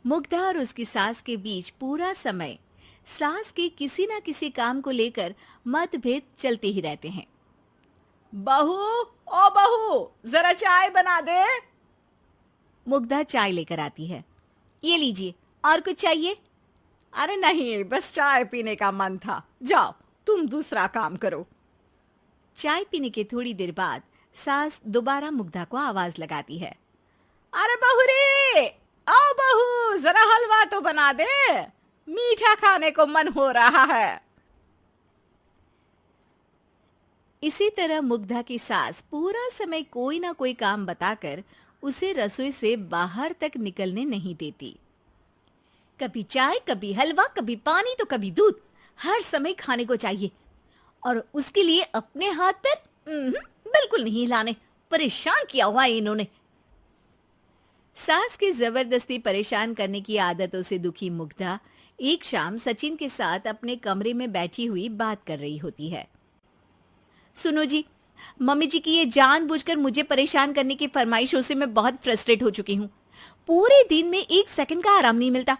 मुग्धा और उसकी सास के बीच पूरा समय सास के किसी ना किसी काम को लेकर मतभेद चलते ही रहते हैं। बहू, ओ बहू, जरा चाय बना दे। मुग्धा चाय लेकर आती है। ये लीजिए, और कुछ चाहिए? अरे नहीं, बस चाय पीने का मन था। जाओ, तुम दूसरा काम करो। चाय पीने के थोड़ी देर बाद सास दोबारा मुग्धा को आवाज लगाती है। अरे बहू रे, आओ बहू, जरा हलवा तो बना दे, मीठा खाने को मन हो रहा है। इसी तरह मुग्धा की सास पूरा समय कोई ना कोई काम बताकर उसे रसोई से बाहर तक निकलने नहीं देती। कभी चाय, कभी हलवा, कभी पानी तो कभी दूध, हर समय खाने को चाहिए और उसके लिए अपने हाथ पैर बिल्कुल नहीं हिलाने। परेशान किया हुआ है इन्होंने। सास की जबरदस्ती परेशान करने की आदतों से दुखी मुग्धा एक शाम सचिन के साथ अपने कमरे में बैठी हुई बात कर रही होती है। सुनो जी, मम्मी जी की ये जानबूझकर मुझे परेशान करने की फरमाइशों से मैं बहुत फ्रस्ट्रेट हो चुकी हूँ। पूरे दिन में एक सेकंड का आराम नहीं मिलता।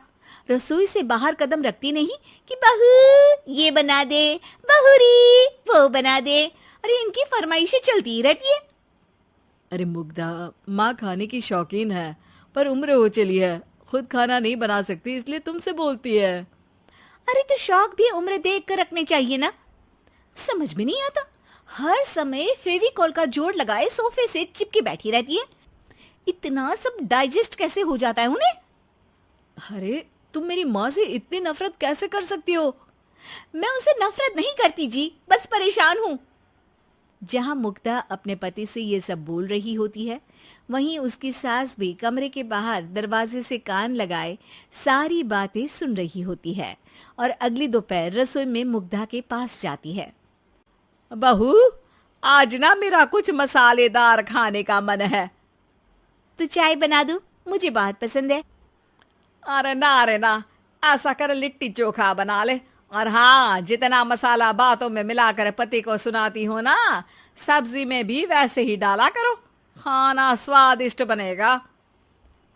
रसोई से बाहर कदम रखती नहीं कि बहू ये बना दे, बहुरी वो बना दे। अरे इनकी फरमाइशें चलती ही रहती है। अरे मुग्धा, माँ खाने की शौकीन है, पर उम्र हो चली है, खुद खाना नहीं बना सकती, इसलिए तुमसे बोलती है। अरे तो शौक भी उम्र देख कर रखने चाहिए ना। समझ में नहीं आता, हर समय फेविकॉल का जोड़ लगाए सोफे से चिपके बैठी रहती है। इतना सब डाइजेस्ट कैसे हो जाता है उन्हें? अरे तुम मेरी माँ से इतनी नफरत कैसे कर सकती हो? मैं उसे नफरत नहीं करती जी, बस परेशान हूँ। जहां मुग्धा अपने पति से ये सब बोल रही होती है, वहीं उसकी सास भी कमरे के बाहर दरवाजे से कान लगाए सारी बातें सुन रही होती है और अगली दोपहर रसोई में मुग्धा के पास जाती है। बहू, आज ना मेरा कुछ मसालेदार खाने का मन है। तो चाय बना दूं? मुझे बहुत पसंद है। अरे ना, ऐसा कर लिट्टी चोखा बना ले। और हाँ, जितना मसाला बातों में मिलाकर पति को सुनाती हो ना, सब्जी में भी वैसे ही डाला करो, खाना स्वादिष्ट बनेगा।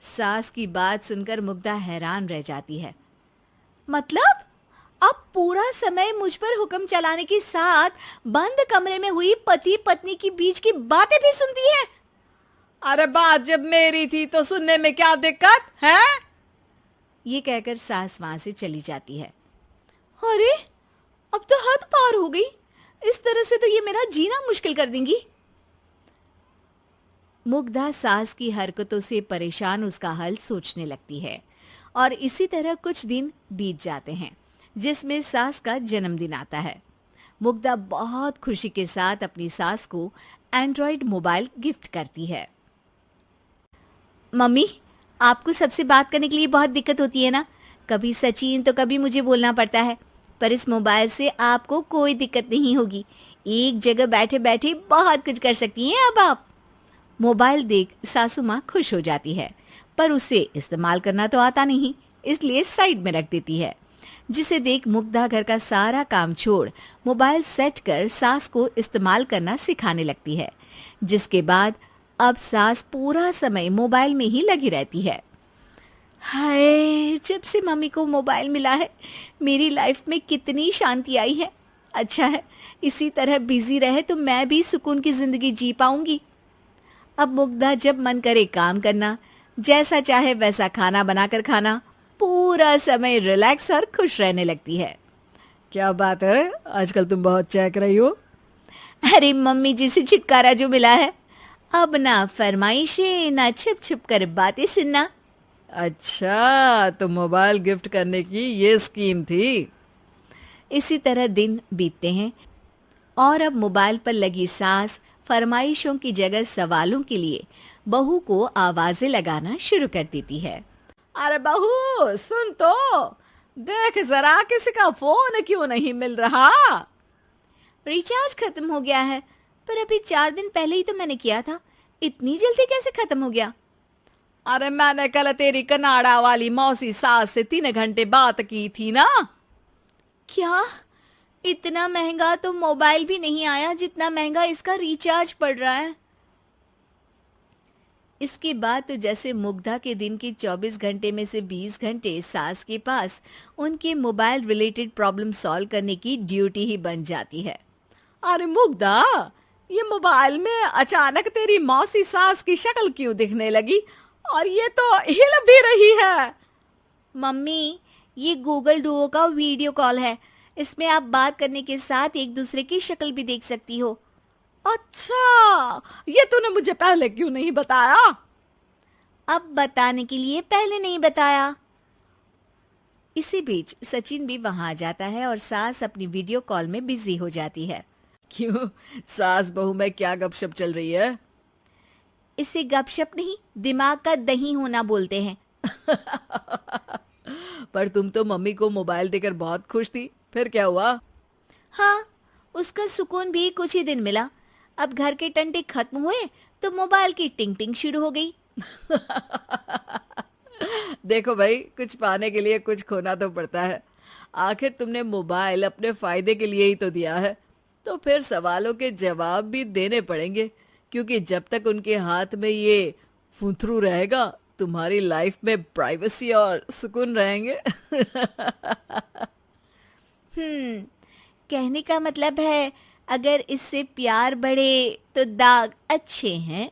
सास की बात सुनकर मुग्धा हैरान रह जाती है। मतलब अब पूरा समय मुझ पर हुक्म चलाने के साथ बंद कमरे में हुई पति पत्नी की बीच की बातें भी सुनती है? अरे बात जब मेरी थी तो सुनने में क्या दिक्कत है? ये कहकर सास वहां से चली जाती है। अरे अब तो हद पार हो गई। इस तरह से तो ये मेरा जीना मुश्किल कर देंगी। मुग्धा सास की हरकतों से परेशान उसका हल सोचने लगती है और इसी तरह कुछ दिन बीत जाते हैं, जिसमें सास का जन्मदिन आता है। मुग्धा बहुत खुशी के साथ अपनी सास को एंड्रॉइड मोबाइल गिफ्ट करती है। मम्मी, आपको सबसे बात करने के लिए बहुत दिक्कत होती है ना? कभी सचिन तो कभी मुझे बोलना पड़ता है, पर इस मोबाइल से आपको कोई दिक्कत नहीं होगी। एक जगह बैठे बैठे बहुत कुछ कर सकती हैं अब आप। मोबाइल देख सासू माँ खुश हो जाती है, पर उसे इस्तेमाल करना तो आता नहीं, इसलिए साइड में रख देती है। जिसे देख मुग्धा घर का सारा काम छोड़ मोबाइल सेट कर सास को इस्तेमाल करना सिखाने लगती है, जिसके बाद अब सास पूरा समय मोबाइल में ही लगी रहती है। हाय, जब से मम्मी को मोबाइल मिला है मेरी लाइफ में कितनी शांति आई है। अच्छा है, इसी तरह बिजी रहे तो मैं भी सुकून की जिंदगी जी पाऊंगी। अब मुग्धा जब मन करे काम करना, जैसा चाहे वैसा खाना बनाकर खाना, पूरा समय रिलैक्स और खुश रहने लगती है। क्या बात है, आजकल तुम बहुत चहक रही हो। अरे मम्मी जी से छुटकारा जो मिला है, अब ना फरमाइशें ना छुप छुप कर बातें सुनना। अच्छा, तो मोबाइल गिफ्ट करने की ये स्कीम थी। इसी तरह दिन बीतते हैं और अब मोबाइल पर लगी सास फरमाइशों की जगह सवालों के लिए बहू को आवाजें लगाना शुरू कर देती है। अरे बहू सुन तो, देख जरा किसी का फोन क्यों नहीं मिल रहा? रिचार्ज खत्म हो गया है, पर अभी 4 दिन पहले ही तो मैंने किया था। इतनी जल्दी कैसे खत्म हो गया? अरे मैंने कल तेरी कनाडा वाली मौसी सास से 3 घंटे बात की थी ना। क्या? इतना महंगा तो मोबाइल भी नहीं आया जितना महंगा इसका रिचार्ज पड़ रहा है। इसके बाद तो जैसे मुग्धा के दिन के 24 घंटे में से 20 घंटे सास के पास उनके मोबाइल रिलेटेड प्रॉब्लम सॉल्व करने की ड्यूटी ही बन जाती है। अरे मुग्धा, ये मोबाइल में अचानक तेरी मौसी सास की शक्ल क्यों दिखने लगी? और ये तो हिल भी रही है। मम्मी, ये गूगल डुओ का वीडियो कॉल है। इसमें आप बात करने के साथ एक दूसरे की शक्ल भी देख सकती हो। अच्छा, ये तूने मुझे पहले क्यों नहीं बताया? अब बताने के लिए पहले नहीं बताया। इसी बीच सचिन भी वहां आ जाता है और सास अपनी वीडियो कॉल में बिजी हो जाती है। क्यों, सास बहू में क्या गपशप चल रही है? इसे गपशप नहीं, दिमाग का दही होना बोलते हैं। पर तुम तो मम्मी को मोबाइल देकर बहुत खुश थी, फिर क्या हुआ? हाँ, उसका सुकून भी कुछ ही दिन मिला। अब घर के टंटे खत्म हुए तो मोबाइल की टिंग टिंग शुरू हो गई। देखो भाई, कुछ पाने के लिए कुछ खोना तो पड़ता है। आखिर तुमने मोबाइल अपने फायदे के लिए ही तो दिया है, तो फिर सवालों के जवाब भी देने पड़ेंगे, क्योंकि जब तक उनके हाथ में ये फुंथरू रहेगा, तुम्हारी लाइफ में प्राइवेसी और सुकून रहेंगे। कहने का मतलब है अगर इससे प्यार बढ़े तो दाग अच्छे हैं।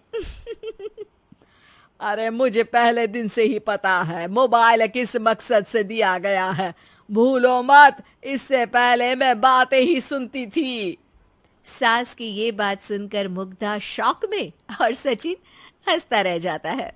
अरे मुझे पहले दिन से ही पता है मोबाइल किस मकसद से दिया गया है। भूलो मत, इससे पहले मैं बातें ही सुनती थी। सास की ये बात सुनकर मुग्धा शॉक में और सचिन हंसता रह जाता है।